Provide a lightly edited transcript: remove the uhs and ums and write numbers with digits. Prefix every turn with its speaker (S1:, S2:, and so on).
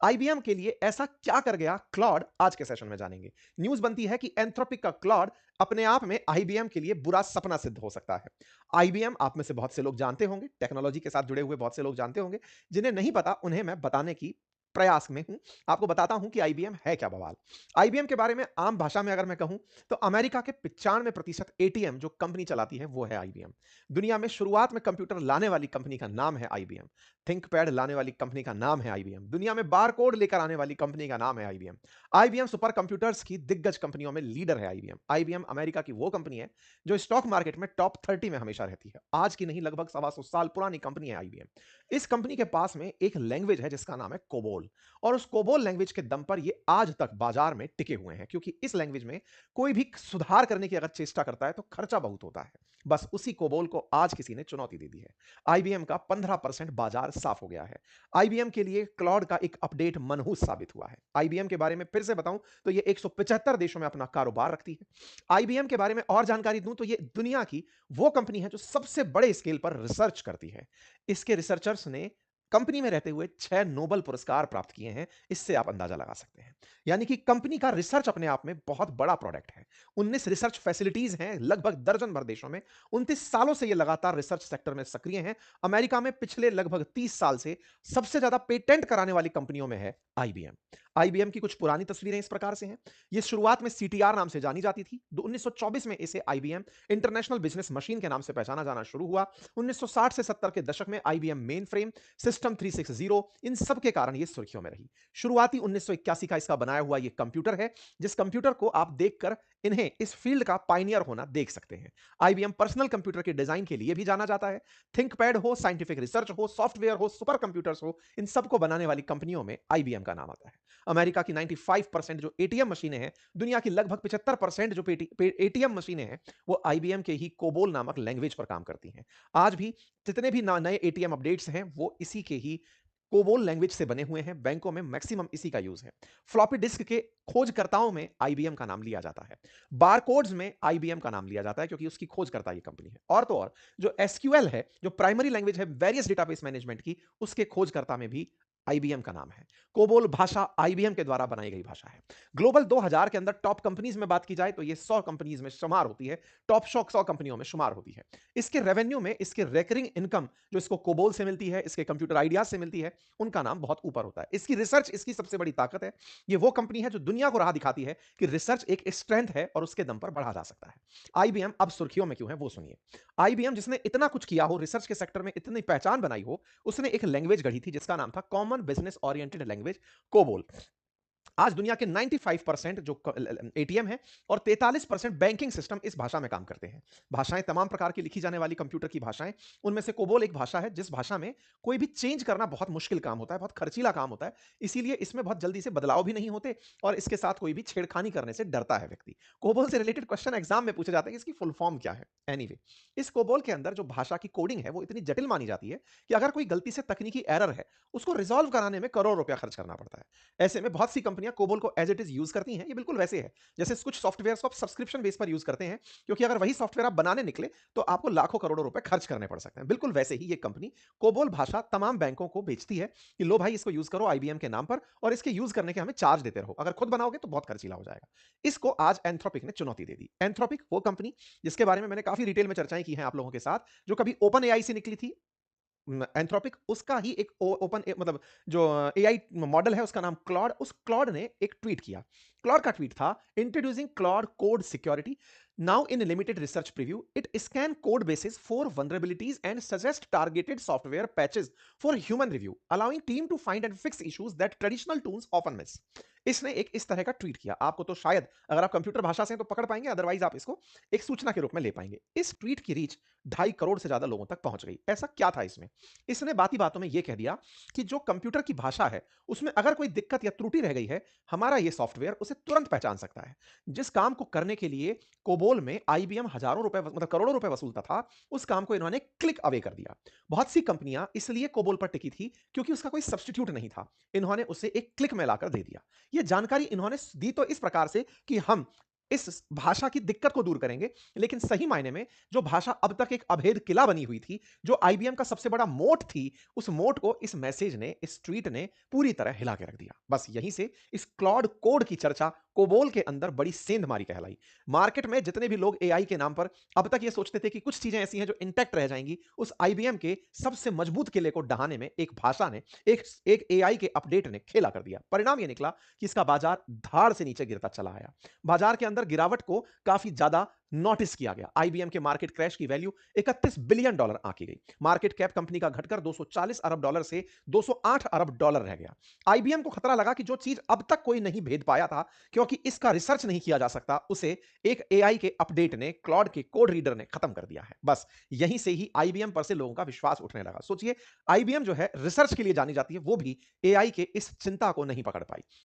S1: IBM के लिए ऐसा क्या कर गया क्लॉड, आज के सेशन में जानेंगे। न्यूज़ बनती है कि एंथ्रोपिक का क्लॉड अपने आप में आईबीएम के लिए बुरा सपना सिद्ध हो सकता है। आईबीएम आप में से बहुत से लोग जानते होंगे, टेक्नोलॉजी के साथ जुड़े हुए बहुत से लोग जानते होंगे। जिन्हें नहीं पता उन्हें मैं बताने की प्रयास में हूं। आपको बताता हूं कि आईबीएम है क्या बवाल। आईबीएम के बारे में आम भाषा में अगर मैं कहूं तो अमेरिका के 95% एटीएम जो कंपनी चलाती है वो है आईबीएम। दुनिया में शुरुआत में कंप्यूटर लाने वाली कंपनी का नाम है आईबीएम। थिंकपैड लाने वाली कंपनी का नाम है आईबीएम। दुनिया में बारकोड लेकर आने वाली कंपनी का नाम है आईबीएम। आईबीएम सुपर कंप्यूटर्स की दिग्गज कंपनियों में लीडर है आईबीएम। आईबीएम अमेरिका की वो कंपनी है जो स्टॉक मार्केट में टॉप 30 में हमेशा रहती है। आज की नहीं, लगभग 125 साल पुरानी कंपनी है आईबीएम। इस कंपनी के पास में एक लैंग्वेज है जिसका नाम है कोबोल। और उस कोबोल लैंग्वेज के दम पर ये आज तक बाजार में टिके हुए हैं, क्योंकि इस लैंग्वेज में कोई भी सुधार करने की अगर चेष्टा करता है तो खर्चा बहुत होता है। बस उसी कोबोल को आज किसी ने चुनौती दे दी है। आईबीएम का 15% बाजार साफ हो गया है। आईबीएम के लिए क्लाउड का एक अपडेट मनहूस साबित हुआ है। आईबीएम के बारे में फिर से बताऊं तो ये 175 देशों में अपना कारोबार रखती है। आईबीएम के बारे में और जानकारी दूं तो ये दुनिया की वो कंपनी है जो सबसे बड़े स्केल पर रिसर्च करती है। इसके रिसर्चर्स ने कंपनी में रहते हुए 6 नोबेल पुरस्कार प्राप्त किए हैं। इससे आप अंदाजा लगा सकते हैं। यानी कि कंपनी का रिसर्च अपने आप में बहुत बड़ा प्रोडक्ट है। 19 रिसर्च फैसिलिटीज हैं लगभग दर्जन भर देशों में। 29 सालों से ये लगातार रिसर्च सेक्टर में सक्रिय हैं। अमेरिका में पिछले लगभग 30 साल से सबसे ज्यादा पेटेंट कराने वाली कंपनियों में है आईबीएम। आईबीएम की कुछ पुरानी तस्वीरें इस प्रकार से हैं। ये शुरुआत में सीटीआर नाम से जानी जाती थी। 1924 में इसे आईबीएम इंटरनेशनल बिजनेस मशीन के नाम से पहचाना जाना शुरू हुआ। 1960 से 70 के दशक में आईबीएम मेन फ्रेम, सिस्टम 360, इन सब के कारण ये सुर्खियों में रही। शुरुआती 1981 का इसका बनाया हुआ ये कंप्यूटर है, जिस कंप्यूटर को आप देखकर इन्हें इस फील्ड का पाइनियर होना देख सकते हैं। आईबीएम पर्सनल कंप्यूटर के डिजाइन के लिए भी जाना जाता है। थिंकपैड हो, साइंटिफिक रिसर्च हो, सॉफ्टवेयर हो, सुपर कंप्यूटर्स हो, इन सबको बनाने वाली कंपनियों में आईबीएम का नाम आता है। अमेरिका की 95% जो एटीएम मशीनें हैं, दुनिया की लगभग 75% जो एटीएम मशीनें हैं, वो आईबीएम के ही कोबोल नामक लैंग्वेज पर काम करती हैं। आज भी जितने भी नए एटीएम अपडेट्स हैं वो इसी के ही कोबोल लैंग्वेज से बने हुए हैं। बैंकों में मैक्सिमम इसी का यूज है। फ्लॉपी डिस्क के खोजकर्ताओं में आईबीएम का नाम लिया जाता है। बारकोड्स में आईबीएम का नाम लिया जाता है क्योंकि उसकी खोजकर्ता ये कंपनी है। और तो और जो एसक्यूएल है, जो प्राइमरी लैंग्वेज है वेरियस डेटाबेस मैनेजमेंट की, उसके खोजकर्ता में भी आईबीएम का नाम है। कोबोल भाषा आईबीएम के द्वारा बनाई गई भाषा है। ग्लोबल 2000 के अंदर टॉप कंपनीज में बात की जाए तो ये 100 कंपनीज में शुमार होती है। टॉप 100 कंपनियों में शुमार होती है। इसके रेवेन्यू में इसके रेकरिंग इनकम जो इसको कोबोल से मिलती है, इसके कंप्यूटर आइडियाज से मिलती है, उनका नाम बहुत ऊपर होता है। इसकी रिसर्च इसकी सबसे बड़ी ताकत है। ये वो कंपनी है जो दुनिया को राह दिखाती है कि रिसर्च एक स्ट्रेंथ है और उसके दम पर बढ़ा जा सकता है। आईबीएम अब सुर्खियों में क्यों है वो सुनिए। आईबीएम जिसने इतना कुछ किया हो, रिसर्च के सेक्टर में इतनी पहचान बनाई हो, उसने एक लैंग्वेज गढ़ी थी जिसका नाम था common business oriented language, COBOL. आज दुनिया के 95% जो एटीएम है और 43% बैंकिंग सिस्टम इस भाषा में काम करते हैं। भाषाएं तमाम प्रकार की लिखी जाने वाली कंप्यूटर की भाषाएं, उनमें से कोबोल एक भाषा है जिस भाषा में कोई भी चेंज करना बहुत मुश्किल काम होता है, बहुत खर्चीला काम होता है। इसीलिए इसमें बहुत जल्दी से बदलाव भी नहीं होते और इसके साथ कोई भी छेड़खानी करने से डरता है व्यक्ति। कोबोल से रिलेटेड क्वेश्चन एग्जाम में पूछे जाते हैं कि इसकी फुल फॉर्म क्या है। एनीवे, इस कोबोल के अंदर जो भाषा की कोडिंग है वो इतनी जटिल मानी जाती है कि अगर कोई गलती से तकनीकी एरर है, उसको रिजॉल्व कराने में करोड़ रुपया खर्च करना पड़ता है। ऐसे में बहुत सी कंपनियां कोबोल को एज इट इज यूज करती हैं। ये बिल्कुल वैसे है जैसे कुछ सॉफ्टवेयर को आप सब्सक्रिप्शन बेस पर यूज करते हैं, क्योंकि अगर वही सॉफ्टवेयर आप बनाने निकले तो आपको लाखों करोड़ों रुपए खर्च करने पड़ सकते हैं। बिल्कुल वैसे ही ये कंपनी कोबोल भाषा तमाम बैंकों को बेचती है कि लो भाई इसको यूज करो आईबीएम के नाम पर और इसके यूज करने के हमें चार्ज देते रहो, अगर खुद बनाओगे तो बहुत खर्चीला हो जाएगा। इसको आज एंथ्रोपिक ने चुनौती दे दी। एंथ्रोपिक वो कंपनी जिसके बारे में मैंने काफी डिटेल में चर्चाएं की हैं आप लोगों के साथ, जो कभी ओपन एआई से निकली थी। एंथ्रोपिक उसका ही एक ओपन मतलब जो एआई मॉडल है उसका नाम क्लॉड। उस क्लॉड ने एक ट्वीट किया। क्लॉड का ट्वीट था, introducing Claude code security now in limited research preview, it scan code bases for vulnerabilities and suggest targeted software patches for human review, allowing team to find and fix issues that traditional tools often miss. इसने एक इस तरह का tweet किया। आपको तो शायद अगर आप कंप्यूटर भाषा से हैं तो पकड़ पाएंगे, अदरवाइज आप इसको एक सूचना के रूप में ले पाएंगे। इस ट्वीट की रीच 2.5 करोड़ से ज्यादा लोगों तक पहुंच गई। ऐसा क्या था इसमें? इसने बाती बातों में यह कह दिया कि जो कंप्यूटर की भाषा है उसमें अगर कोई दिक्कत या त्रुटि रह गई है, हमारा यह सॉफ्टवेयर उसे तुरंत पहचान सकता है। जिस काम को करने के लिए कोबोल में आईबीएम हजारों रुपए मतलब करोड़ों रुपए वसूलता था, उस काम को इन्होंने क्लिक अवे कर दिया। बहुत सी कंपनियां इसलिए कोबोल पर टिकी थी क्योंकि उसका कोई सब्स्टिट्यूट नहीं था। इन्होंने उसे एक क्लिक में लाकर दे दिया। यह जानकारी इन्होंने दी तो इस प्रकार से कि हम इस भाषा की दिक्कत को दूर करेंगे, लेकिन सही मायने में जो भाषा अब तक एक अभेद किला बनी हुई थी, जो आईबीएम का सबसे बड़ा मोट थी, उस मोट को इस मैसेज ने, इस ट्वीट ने पूरी तरह हिला के रख दिया। बस यहीं से इस क्लॉड कोड की चर्चा कोबोल के अंदर बड़ी सेंधमारी कहलाई। मार्केट में जितने भी लोग एआई के नाम पर अब तक ये सोचते थे कि कुछ चीजें ऐसी हैं जो इंटैक्ट रह जाएंगी, उस आईबीएम के सबसे मजबूत किले को ढहाने में एक भाषा ने, एक एआई के अपडेट ने खेला कर दिया। परिणाम ये निकला कि इसका बाजार धाड़ से नीचे गिरता चला आया। बाजार के अंदर गिरावट को काफी ज्यादा नोटिस किया गया। आईबीएम के मार्केट क्रैश की वैल्यू 31 बिलियन डॉलर आंकी गई। मार्केट कैप कंपनी का घटकर 240 अरब डॉलर से 208 अरब डॉलर रह गया। आईबीएम को खतरा लगा कि जो चीज अब तक कोई नहीं भेद पाया था, क्योंकि इसका रिसर्च नहीं किया जा सकता, उसे एक एआई के अपडेट ने, क्लॉड के कोड रीडर ने खत्म कर दिया है। बस यहीं से ही आईबीएम पर से लोगों का विश्वास उठने लगा। सोचिए, आईबीएम जो है रिसर्च के लिए जानी जाती है, वो भी एआई के इस चिंता को नहीं पकड़ पाई।